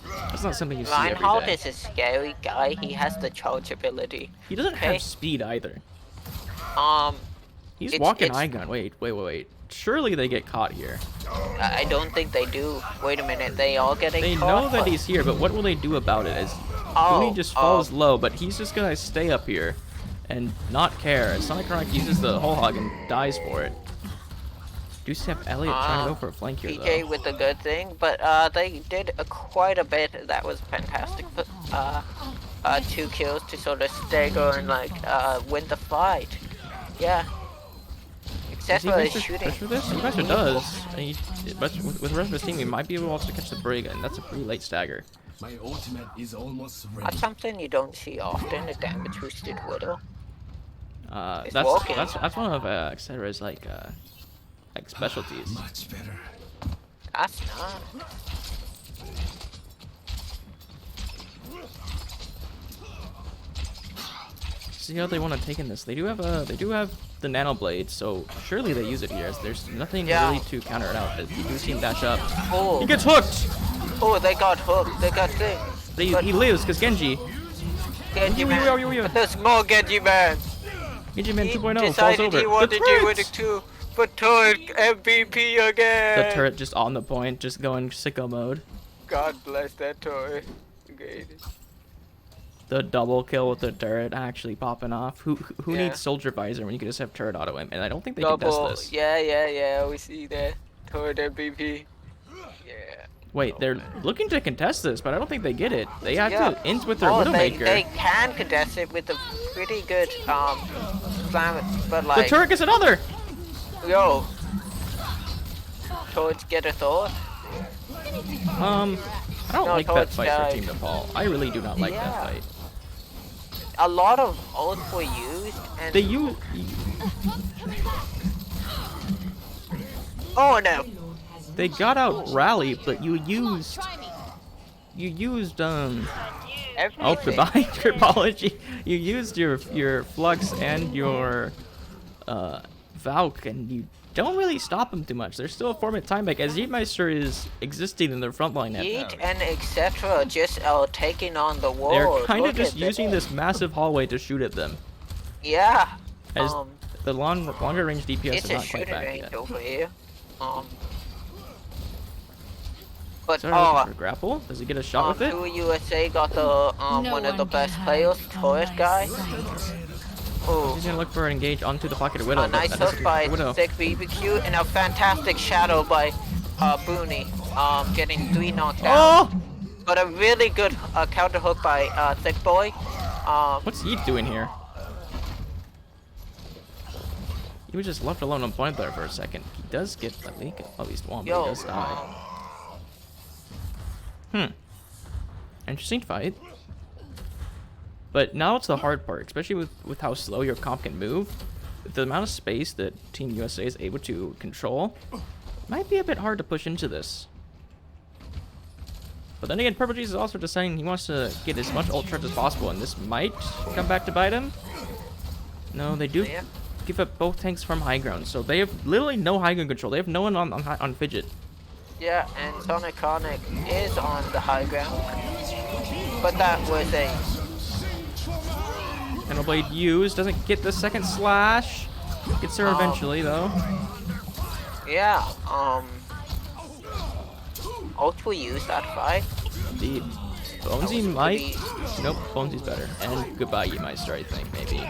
That's not something you see every Reinhardt day. is a scary guy. He has the charge ability. He doesn't Okay. have speed either. He's It's- walking it's- eye gun. Wait. Surely they get caught here. I don't think they do. Wait a minute, they all getting They caught? know that he's here, but what will they do about it? As Booney just falls low, but he's just gonna stay up here and not care. As Sonic Chronic uses the whole hog and dies for it. Do have Elliot trying to go for a flank here, PK though. with a good thing, but they did quite a bit. That was fantastic. But 2 kills to sort of stagger and like win the fight. Yeah. Does he Etc. manage is to shooting. pressure this? He Master does. And but with the rest of his team, he might be able also to catch the Brig, and that's a pretty late stagger. My ultimate is almost ready. That's something you don't see often. A damage boosted Widow. That's walking. that's one of Etcetera's like specialties. Much better. That's not. See how they want to take in this. They do have the Nano Blade, so surely they use it here. As there's nothing Yeah. really to counter it out. You do see him dash up. Oh, He gets hooked. oh, they got hooked. They got thing. He lives because Genji. Genji Yo, man. yo, yo, yo. There's more Genji man. Genji Man He 2.0 falls decided over. he wanted The to win turret! it too, but turret MVP again. The turret just on the point, just going sicko mode. God bless that turret. Great. The double kill with the turret actually popping off. Who Yeah. needs Soldier Visor when you can just have turret auto aim? And I don't think they Double. contest this. Yeah. We see that. Turret MVP. Yeah. Wait, they're looking to contest this, but I don't think they get it. They have Yeah. to int with their Oh, they Widowmaker. can contest it with a pretty good slam, but The like turret gets another. yo, turrets get a thought. I don't No, like that Torch fight died. for Team Nepal. I really do not like that Yeah. fight. A lot of ults were used, and They use. oh no, They got out rally, but you used Oh, everything. goodbye, Herbology. You used your Flux and your Valk, and you don't really stop them too much. There's still a 4-minute time back, as Yeetmeister is existing in their front line now. Yeet and etc. just taking on the wall. They're kind of just using this massive hallway to shoot at them, Yeah. as the longer range DPS It's is a not quite shooting back range yet. over here. But Sorry, looking for a grapple? Does he get a shot with it? USA got the one of the best players, Torres guy. Oh, He's gonna look for an engage onto the pocket of Widow. a nice but that hook by Widow. Thick BBQ and a fantastic shadow by Booney. Getting 3 knocked down. Oh! But a really good counter hook by Thick Boy. What's he doing here? He was just left alone on point there for a second. He does get at least one, but Yo, he does die. Interesting fight. But now it's the hard part, especially with how slow your comp can move. The amount of space that Team USA is able to control might be a bit hard to push into this. But then again, Purple Cheese is also deciding he wants to get as much ult charge as possible, and this might come back to bite him. No, they do give up both tanks from high ground, so they have literally no high ground control. They have no one on Fidget. Yeah, and Sonic Conic is on the high ground. But that was a... Blade used, doesn't get the second slash. Gets her eventually, though. Yeah, ult will use that fight. Indeed. Bonesy might... Nope, Bonesy's better. And goodbye, Meister, I think, maybe.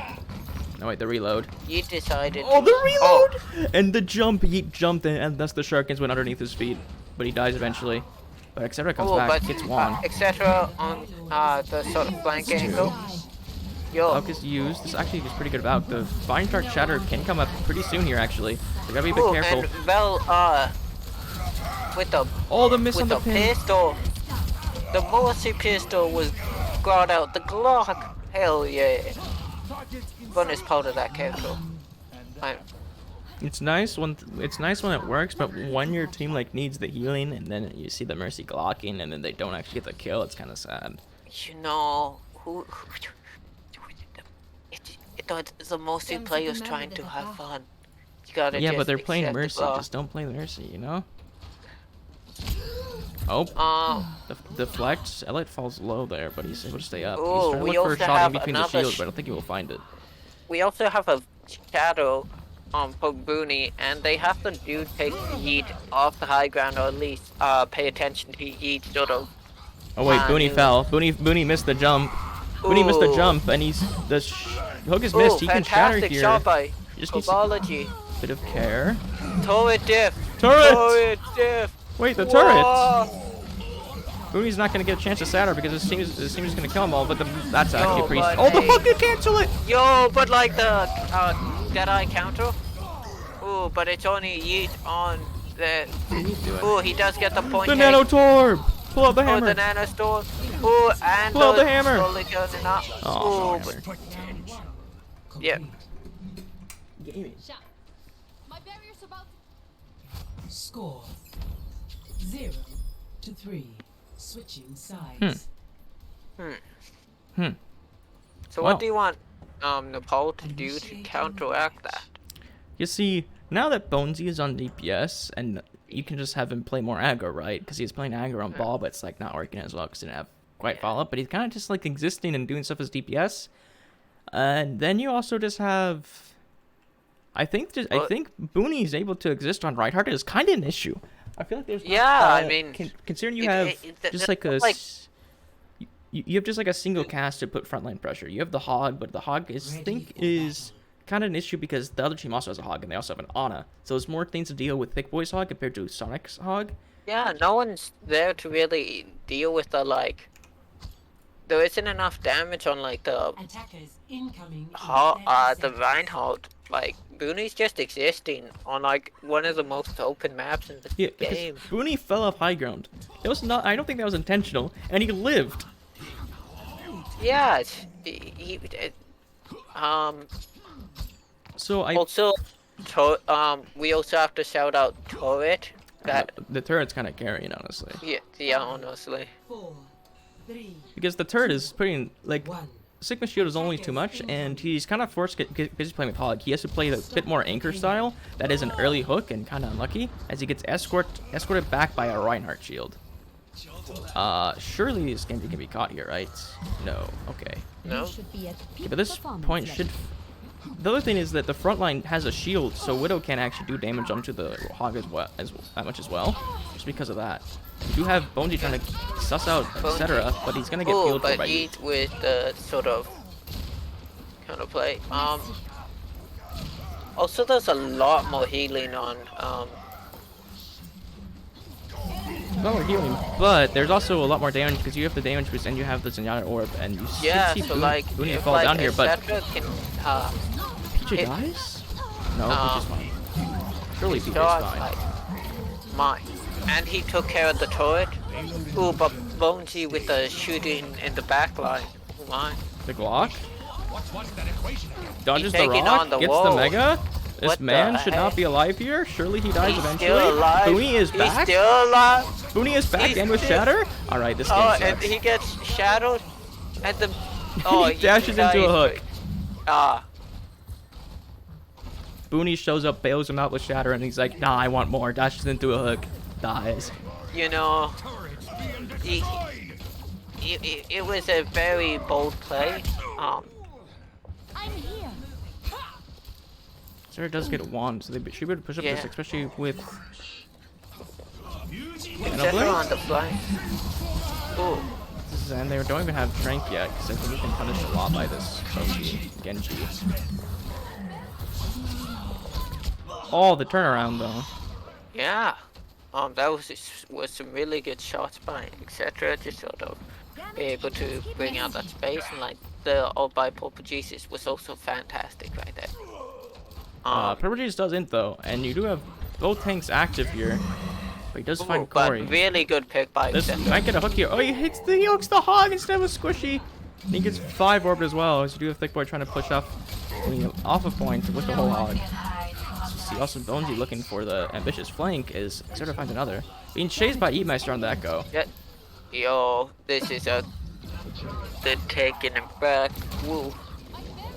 No, wait, the reload. You decided... Oh, the reload! And the jump, he jumped in, and thus the Sharkins went underneath his feet. But he dies eventually. But Etc. comes back, gets one. Etc. on the sort of flank angle. Yo. Valk is used. This actually is pretty good Valk. The Vine Shark Shatter can come up pretty soon here, actually. So gotta be a bit careful. And well, with the... Oh, the miss on the pin. pistol. The Morsi pistol was brought out. The Glock. Hell yeah. Funnest part of that character. It's nice when it works, but when your team like needs the healing and then you see the Mercy glocking and then they don't actually get the kill, it's kind of sad. You know it's the Morsi players trying to have fun. You gotta but they're playing accept Mercy. Just don't play Mercy, you know. Oh, deflect. Elliot falls low there, but he's able to stay up. He's trying to look for a shot in between the shields, but I don't think he will find it. We also have a shadow for Booney, and they have to take Yeet off the high ground, or at least pay attention to Yeet sort of. Oh wait, Booney fell. Booney missed the jump. Booney missed the jump, and the hook is missed. He can shatter here. Shot by just Cobology. Bit of care. Turret diff. Turret diff. Wait, the turret. Booney's not gonna get a chance to shatter because his team is gonna kill them all. But that's actually a pretty. Oh, the hook can cancel it. Yo, but like the Deadeye counter. Ooh, but it's only Yeet on the... Ooh, he does get the point. The Nano Torb! Pull out the hammer! Oh, the Nano Storm. Ooh, and pull out the hammer! Oh, but... Yeah. Score 0-3. Switching sides. So what do you want Nepal to do to counteract that? You see, now that Bonesy is on DPS, and you can just have him play more aggro, right? Because he's playing aggro on ball, but it's like not working as well because he didn't have quite follow-up. But he's kind of just like existing and doing stuff as DPS. And then you also just have... I think Booney is able to exist on Reinhardt is kind of an issue. I feel like there's I mean, considering you have just like a you have just like a single cast to put frontline pressure. You have the Hog, but the Hog is kind of an issue because the other team also has a Hog and they also have an Ana. So there's more things to deal with Thick Boy's Hog compared to Sonic's Hog. Yeah, no one's there to really deal with the like. There isn't enough damage on like the the Reinhardt. Like Booney's just existing on like one of the most open maps in the game. Booney fell off high ground. It was not. I don't think that was intentional, and he lived. Yeah, So we also have to shout out Turret. That the turret's kind of carrying, honestly. Yeah, honestly. 4, 3, because the turret is putting like 1. Sigma Shield is only too much, and he's kind of forced because he's playing with Hog. He has to play a bit more anchor style. That is an early hook and kind of unlucky as he gets escorted back by a Reinhardt shield. Surely this game can be caught here, right? No. Okay. No. Yeah, but this point should. The other thing is that the front line has a shield, so Widow can't actually do damage onto the Hog as much as well, just because of that. You do have Bonesy trying to suss out etc., but he's gonna get healed for by Yeet with the sort of kind of play. Also, there's a lot more healing on. No more healing, but there's also a lot more damage because you have the damage boost and you have the Zenyatta orb, and you Yeah, should see so like, Booney if fall like down here, but etc. can PJ hit- dies? No, PJ's fine. Surely PJ's shots, fine. like, my, and he took care of the turret. Ooh, but Bonesy with the shooting in the back line. Oh my. The Glock dodges the taking rock, on the gets wall. the Mega. This What the man should not heck? be alive here. Surely he dies He's eventually. still alive. Booney is He's back. still alive. Booney is back He's and with still- Shatter. All right, this game Oh, sucks. and he gets shadowed at the. Oh, He dashes dies, into a hook. Ah. Booney shows up, bails him out with Shatter, and he's like, "Nah, I want more." Dashes into a hook, dies. You know, it was a very bold play. I'm here. Sarah does get a wand, so she would push up this, Yeah. especially with. Etc. on the flank. Ooh. And they don't even have strength yet, because I think we can punish a lot by this Genji. Oh, the turnaround though. Yeah. That was some really good shots by etc. Just sort of be able to bring out that space, and like the ult by Purple Jesus was also fantastic right there. Purple Jesus does int though, and you do have both tanks active here. But he does Ooh, find but Corey. really good pick by This etc. might get a hook here. Oh, he hooks the hog instead of a squishy. And he gets 5 orb as well, as you do have Thick Boy trying to push off off a point with the whole hog. See also Bonesy looking for the ambitious flank as sort of finds another. Being chased by Eatmeister on the Echo. Yeah. Yo, this is a good taking him back. Woo.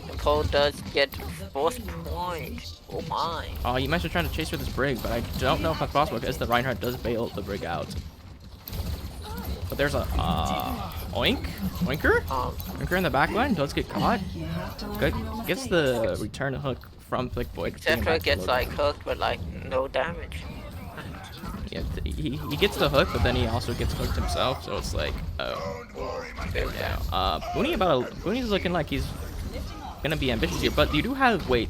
Nepal does get first point. Oh my. Eatmeister trying to chase with his brig, but I don't know if that's possible because the Reinhardt does bail the brig out. But there's a Oinker? Oinker in the back line does get caught. Good. Gets the return hook from Thick Boy. Etc. gets like hooked, but like no damage. Yeah, he gets the hook, but then he also gets hooked himself, so it's like, oh. Yeah. Booney's looking like he's gonna be ambitious here, but you do have, wait,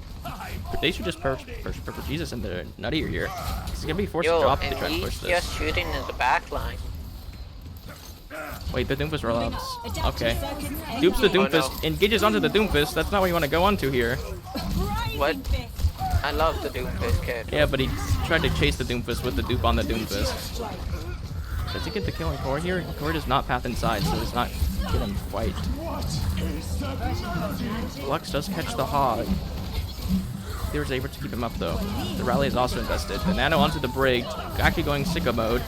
they should just push Purple Jesus into Nuttier here. He's gonna be forced to Yo, drop to and try to he's push this. just shooting in the back line. Wait, the Doomfist roll-ups. Okay. Dupes the Doomfist, engages onto the Doomfist. That's not what you want to go onto here. What? I love the Doomfist kid. Yeah, but he tried to chase the Doomfist with the dupe on the Doomfist. Does he get the kill on Core here? Core does not path inside, so does not get him quite. Lux does catch the hog. They were able to keep him up though. The rally is also invested. The Nano onto the brig, actually going sicko mode.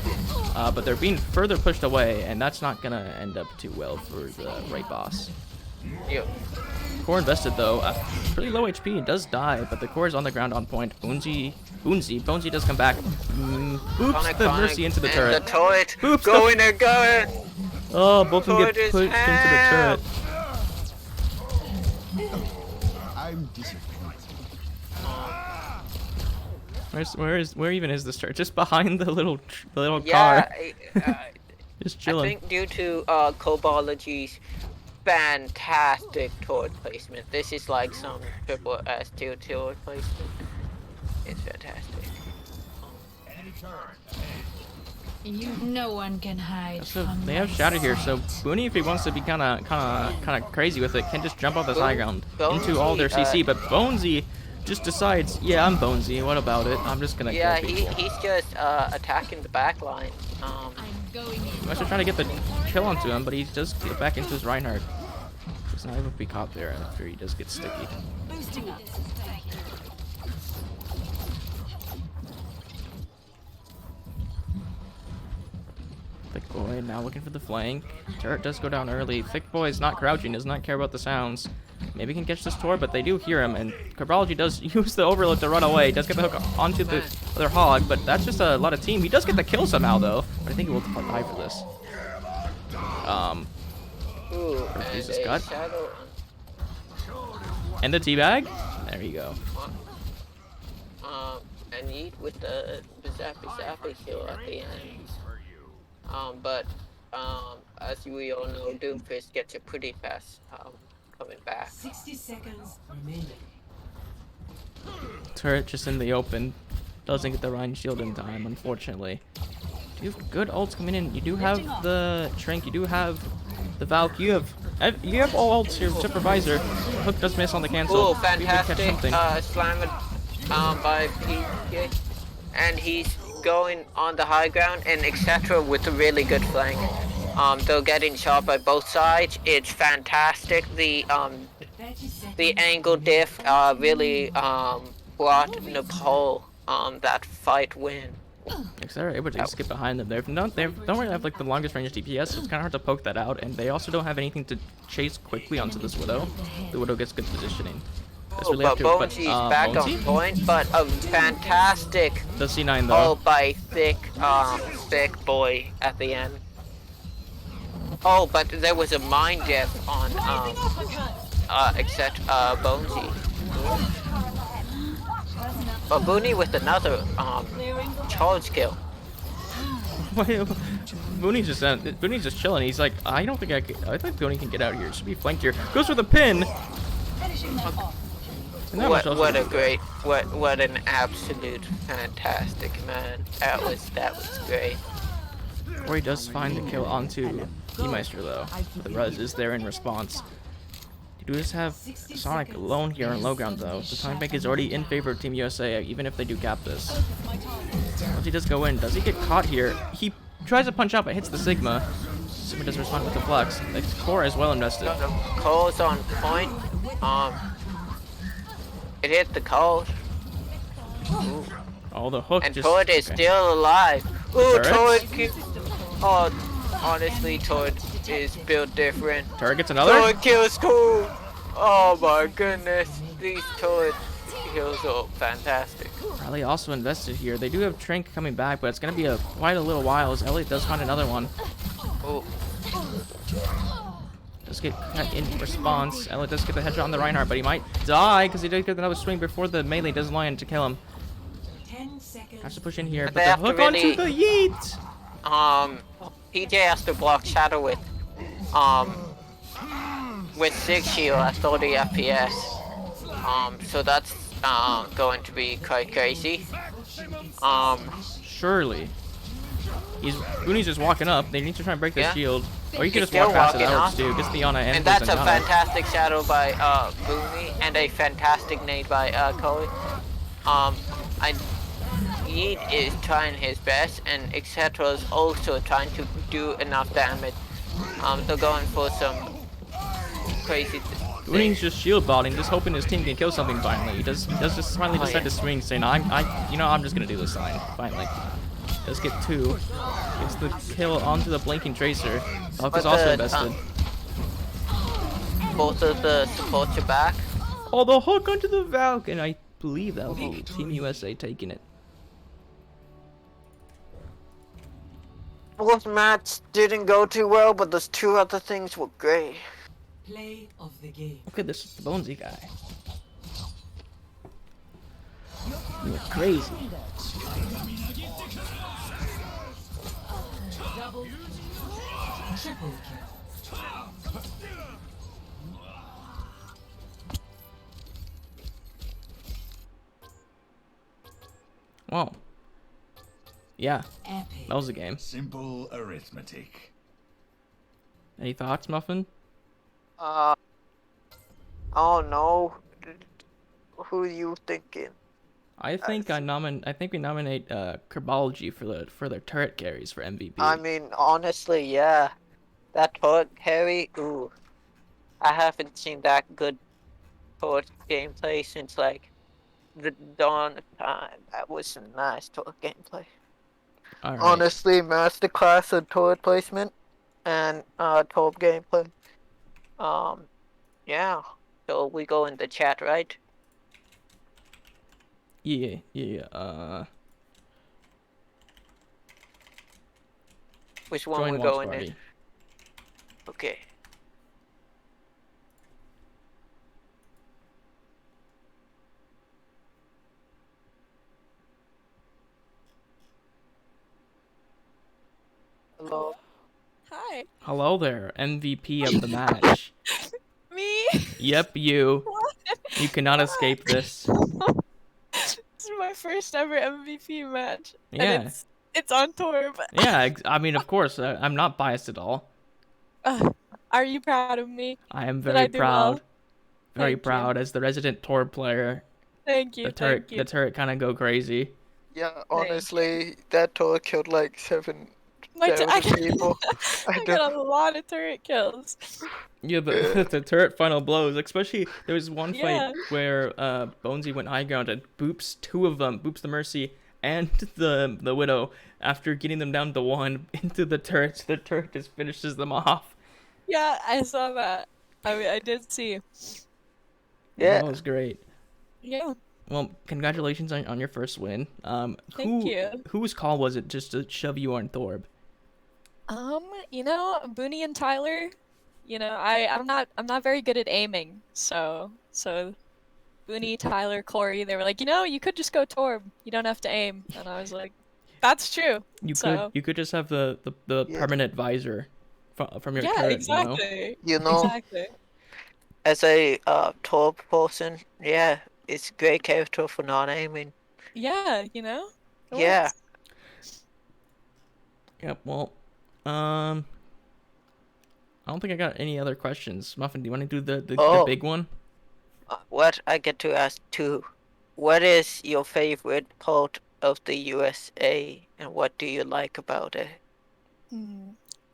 But they're being further pushed away, and that's not gonna end up too well for the right boss. Yo. Core invested though, pretty low HP, it does die, but the core is on the ground on point. Bonesy does come back. Oops, the Mercy into the turret. The turret. Oops, Going and going. Oh, both of them get Turret is pushed into the turret. I'm disappointed. Where even is this turret? Just behind the little Yeah. car. Just I chilling. think due to Cobology's fantastic turret placement. This is like some triple S tier turret placement. It's fantastic. No one can hide. So from they have my Shatter here, so sight. Booney, if he wants to be kind of crazy with it, can just jump off this high ground into all their Bonesy, CC. But Bonesy just decides, yeah, I'm Bonesy. What about it? I'm just gonna Yeah, kill people. he's just attacking the back line. I'm going in. Must trying to get the kill onto him, but he does get back into his Reinhardt. He's not able to be caught there after he does get sticky. Boosting up. Thick Boy now looking for the flank. Turret does go down early. Thick Boy is not crouching, does not care about the sounds. Maybe he can catch this Tor, but they do hear him, and Cobology does use the overload to run away. He does get the hook onto the other hog, but that's just a lot of team. He does get the kill somehow, though, but I think he will die for this. Ooh, Jesus and a God. shadow. And the teabag? There you go. And eat with the zappy kill at the end. But as we all know, Doomfist gets a pretty fast coming back. 60 seconds remaining. Turret just in the open. Doesn't get the Rhine shield in time, unfortunately. You have good ults coming in. You do have the Shrink. You do have the Valk. You have all ults here. Supervisor. Hook does miss on the cancel. Oh, Maybe we catch fantastic something. slam by PJ. And he's going on the high ground and etc. with a really good flank. They're getting shot by both sides. It's fantastic. The 30 seconds. angle diff really brought Nepal that fight win. Because they're able to just get behind them. They don't really have like the longest range DPS, so it's kind of hard to poke that out. And they also don't have anything to chase quickly onto this Widow. The Widow gets good positioning. That's really But up to Bonesy's back Bonesy? on point, but a fantastic The C9 though. ult by thick boy at the end. Oh, but there was a mind diff on Bonesy. But Booney with another charge kill. Booney's just chilling. He's like, I don't think I think Booney can get out here. Should be flanked here. Goes for the pin. And that much else What is a great, what an absolute fantastic man. That was great. Corey does find the kill onto Meister though. But the res is there in response. You do just have Sonic alone here on low ground though. The time bank is already in favor of Team USA, even if they do gap this. Once he does go in, does he get caught here? He tries to punch out but hits the Sigma. Sigma does respond with the Flux. The core is well invested. Cole's on point. It hit the Cole. Oh, the hook And just... Toad is okay. still alive. Ooh, Turret? Toad. Oh, honestly, Toad is built different. Turret gets another? Toad kills Cool. Oh my goodness. These Toad kills are fantastic. Raleigh also invested here. They do have Trink coming back, but it's going to be quite a little while as Elliot does find another one. Ooh. Does get cut in response. Elliot does get the headshot on the Reinhardt, but he might die because he did get another swing before the melee does land to kill him. 10 seconds. Has to push in here, But but they the have to hook really- onto the yeet! PJ has to block Shadow with 6 shield at 30 FPS. So that's going to be quite crazy. Surely. Booney's just walking up. They need to try and break the Yeah. shield. Or you can He's just walk still past it. walking That works up. too. Gets the Yana And and that's a Yana. fantastic shadow by Booney and a fantastic nade by Chloe. And Yeet is trying his best, and etc. is also trying to do enough damage. They're going for some crazy Booney's just shield botting, just hoping his team can kill something finally. He does just finally Oh, decide yeah. to swing, saying, I'm just gonna do this sign, finally. Does get 2. Gets the kill onto the blinking tracer. Hulk is But also the, invested. both of the supports are back. Oh, the hook onto the Valk, and I believe that will be Team USA taking it. Both match didn't go too well, but those 2 other things were great. Play of the game. Look at this Bonesy guy. You went crazy. Double. Triple kill. Wow. Yeah, Epic. that was a game. Simple arithmetic. Any thoughts, Muffin? Oh no. Who are you thinking? I think we nominate Kerbology for their turret carries for MVP. I mean, honestly, yeah. That Toad carry, ooh. I haven't seen that good Toad gameplay since, like, the dawn of time. That was some nice Toad gameplay. All right. Honestly, masterclass of Toad placement and Toad gameplay. Yeah. So we go in the chat, right? Yeah. Which one Join we watch going party. in? Okay. Hello. Hi. Hello there, MVP of the match. Me? Yep, you. You cannot escape this. This is my first ever MVP match. Yeah. And it's on tour, but Yeah, I mean, of course, I'm not biased at all. are you proud of me? I am Did very I do well? proud. Very Thank you. proud as the resident Torb player. Thank you, thank you. The turret kind of go crazy. Yeah, honestly, that tour killed like seven I people. I got a lot of turret kills. Yeah, the turret final blows. Especially there was one Yeah. fight where Bonesy went high ground and boops two of them, boops the Mercy and the Widow after getting them down to one into the turret. So the turret just finishes them off. Yeah, I saw that. I did see. Yeah. That was great. Yeah. Well, congratulations on your first win. Thank you. Whose call was it just to shove you on Thorb? You know, Booney and Tyler, you know, I'm not very good at aiming, so Booney, Tyler, Corey, they were like, you know, you could just go Torb. You don't have to aim. And I was like, that's true. You could just have the permanent visor from your yeah, turret, exactly. You know, Exactly. as a tour person, yeah, it's a great character for not aiming. Yeah, you know? It Yeah. works. Yep, well, I don't think I got any other questions. Muffin, do you want to do the Oh. big one? What I get to ask too, what is your favorite part of the USA and what do you like about it?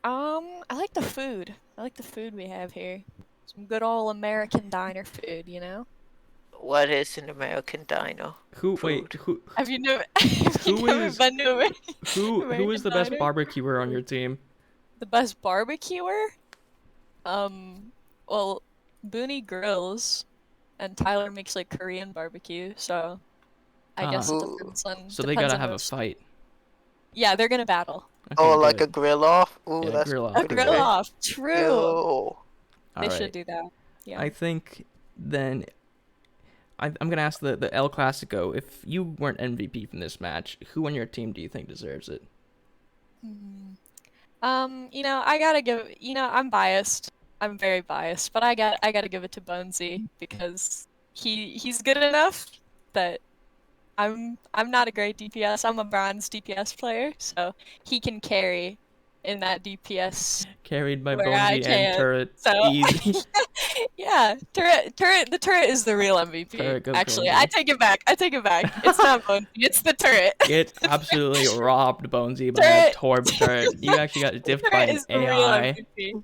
I like the food. I like the food we have here. Some good old American diner food, you know? What is an American diner? Who Food. Have you never, have you Who never is- been to a who is the best American diner? barbecuer on your team? The best barbecuer? Well, Booney grills, and Tyler makes like Korean barbecue, so I guess it Ooh. depends on. So they depends gotta on have a which- fight. Yeah, they're gonna battle. Okay, Oh, like a good. grill off? Ooh, Yeah, that's grill off. A Pretty grill good. off. True. Ew. They All should right. do that. Yeah. I think then I'm gonna ask the El Clasico. If you weren't MVP from this match, who on your team do you think deserves it? You know, I gotta give. You know, I'm biased. I'm very biased, but I gotta give it to Bonesy because he's good enough that I'm not a great DPS. I'm a bronze DPS player, so he can carry in that DPS. Carried by Where I Bonesy and can, Turret. so- Easy. Yeah, the turret is the real MVP. Turret goes Actually, Bonesy. I take it back. It's not Bonesy. It's the turret. It absolutely robbed Bonesy by that Turret. Torb turret. You actually got diffed by Turret an is the real AI. MVP.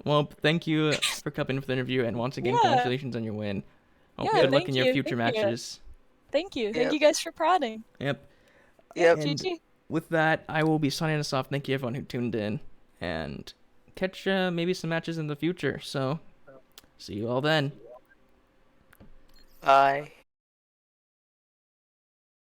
Well, thank you for coming for the interview, and once again, Yeah. congratulations on your win. Hope Yeah, good luck thank in your you, future thank you. matches. Thank you. Yep. Thank you guys for prodding. Yep. Yep. And GG. with that, I will be signing us off. Thank you everyone who tuned in, and catch maybe some matches in the future. So, see you all then. Bye.